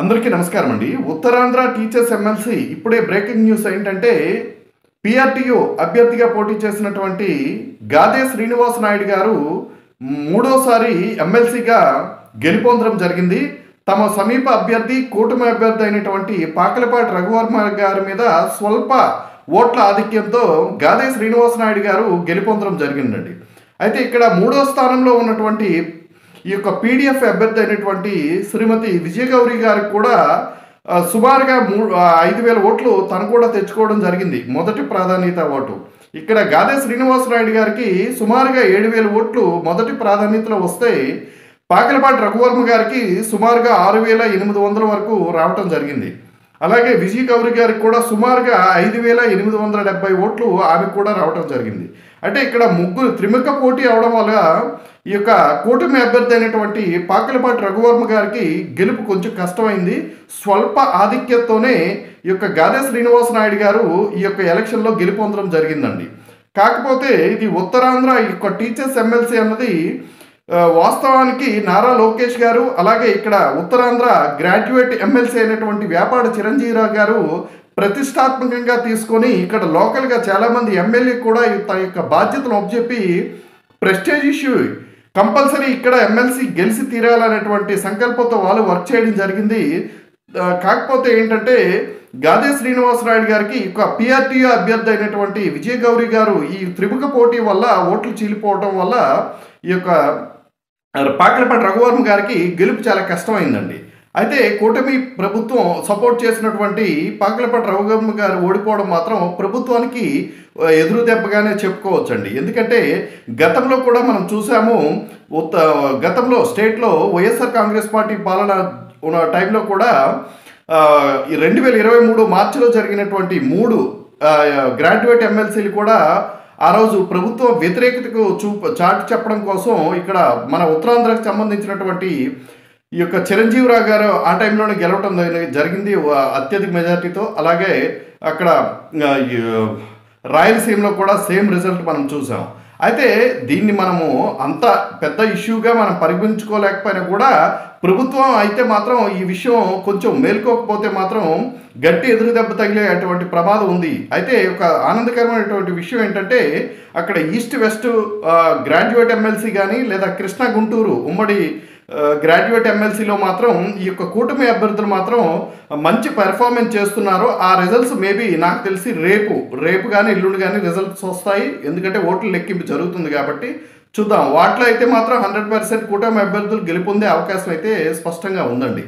అందరికీ నమస్కారం అండి. ఉత్తరాంధ్ర టీచర్స్ ఎమ్మెల్సీ ఇప్పుడే బ్రేకింగ్ న్యూస్ ఏంటంటే పీఆర్టీయూ అభ్యర్థిగా పోటీ చేసినటువంటి గాదే శ్రీనివాస్ నాయుడు గారు మూడోసారి ఎమ్మెల్సీగా గెలుపొందడం జరిగింది. తమ సమీప అభ్యర్థి కూటమి అభ్యర్థి అయినటువంటి పాకలపాటి రఘువర్మ గారి మీద స్వల్ప ఓట్ల ఆధిక్యంతో గాదే శ్రీనివాస్ నాయుడు గారు గెలుపొందడం జరిగిందండి. అయితే ఇక్కడ మూడో స్థానంలో ఉన్నటువంటి ఈ యొక్క పీడిఎఫ్ అభ్యర్థి అయినటువంటి శ్రీమతి విజయగౌరి గారికి కూడా సుమారుగా 5,000 ఓట్లు తను కూడా తెచ్చుకోవడం జరిగింది. మొదటి ప్రాధాన్యత ఓటు ఇక్కడ గాదే శ్రీనివాసరాయుడు గారికి సుమారుగా 7,000 ఓట్లు మొదటి ప్రాధాన్యతలో వస్తే పాకలపాటి రఘువర్మ గారికి సుమారుగా 6,800 వరకు రావటం జరిగింది. అలాగే విజయ గౌరి గారికి కూడా సుమారుగా 5,870 ఓట్లు ఆమె కూడా రావటం జరిగింది. అంటే ఇక్కడ ముగ్గురు త్రిముఖ పోటీ అవడం వల్ల ఈ యొక్క కూటమి అభ్యర్థి అయినటువంటి పాకలపాటి రఘువర్మ గారికి గెలుపు కొంచెం కష్టమైంది. స్వల్ప ఆధిక్యతతోనే ఈ యొక్క గాదే శ్రీనివాస్ నాయుడు గారు ఈ యొక్క ఎలక్షన్లో గెలుపొందడం జరిగిందండి. కాకపోతే ఇది ఉత్తరాంధ్ర ఈ యొక్క టీచర్స్ ఎమ్మెల్సీ అన్నది వాస్తవానికి నారా లోకేష్ గారు, అలాగే ఇక్కడ ఉత్తరాంధ్ర గ్రాడ్యుయేట్ ఎమ్మెల్సీ అయినటువంటి వ్యాపార చిరంజీవిరావు గారు ప్రతిష్టాత్మకంగా తీసుకొని ఇక్కడ లోకల్గా చాలామంది ఎమ్మెల్యే కూడా తన యొక్క బాధ్యతను ఒప్పచెప్పి ప్రెస్టేజ్ ఇష్యూ కంపల్సరీ ఇక్కడ ఎమ్మెల్సీ గెలిచి తీరాలనేటువంటి సంకల్పంతో వాళ్ళు వర్క్ చేయడం జరిగింది. కాకపోతే ఏంటంటే గాదే శ్రీనివాసరాయుడు గారికి ఒక పీఆర్టీయూ అభ్యర్థి అయినటువంటి విజయ గౌరి గారు ఈ త్రిముఖ పోటీ వల్ల ఓట్లు చీలిపోవడం వల్ల ఈ యొక్క పాకలపాటి రఘువర్మ గారికి గెలుపు చాలా కష్టమైందండి. అయితే కూటమి ప్రభుత్వం సపోర్ట్ చేసినటువంటి పాకలపాటి రఘువర్మ గారు ఓడిపోవడం మాత్రం ప్రభుత్వానికి ఎదురు దెబ్బగానే చెప్పుకోవచ్చండి. ఎందుకంటే గతంలో కూడా మనం చూసాము, గతంలో స్టేట్లో వైఎస్ఆర్ కాంగ్రెస్ పార్టీ పాలన ఉన్న టైంలో కూడా 2023 మార్చిలో జరిగినటువంటి 3 గ్రాడ్యుయేట్ ఎమ్మెల్సీలు కూడా ఆ రోజు ప్రభుత్వ వ్యతిరేకతకు చాటి చెప్పడం కోసం ఇక్కడ మన ఉత్తరాంధ్రకు సంబంధించినటువంటి ఈ యొక్క చిరంజీవిరావు గారు ఆ టైంలోనే గెలవటం జరిగింది అత్యధిక మెజార్టీతో. అలాగే అక్కడ రాయలసీమలో కూడా సేమ్ రిజల్ట్ మనం చూసాం. అయితే దీన్ని మనము అంత పెద్ద ఇష్యూగా మనం పరిగణించుకోలేకపోయినా కూడా ప్రభుత్వం అయితే మాత్రం ఈ విషయం కొంచెం మేల్కోకపోతే మాత్రం గట్టి ఎదురు దెబ్బ తగిలే అటువంటి ప్రమాదం ఉంది. అయితే ఒక ఆనందకరమైనటువంటి విషయం ఏంటంటే అక్కడ ఈస్ట్ వెస్ట్ గ్రాడ్యుయేట్ ఎమ్మెల్సీ కానీ లేదా కృష్ణా గుంటూరు ఉమ్మడి గ్రాడ్యుయేట్ ఎమ్మెల్సీలో మాత్రం ఈ యొక్క కూటమి అభ్యర్థులు మాత్రం మంచి పెర్ఫార్మెన్స్ చేస్తున్నారు. ఆ రిజల్ట్స్ మేబీ నాకు తెలిసి రేపు కానీ ఎల్లుండి కానీ రిజల్ట్స్ వస్తాయి. ఎందుకంటే ఓట్ల లెక్కింపు జరుగుతుంది కాబట్టి చూద్దాం. వాటిలో అయితే మాత్రం 100% కూటమి అభ్యర్థులు గెలుపొందే అవకాశం అయితే స్పష్టంగా ఉందండి.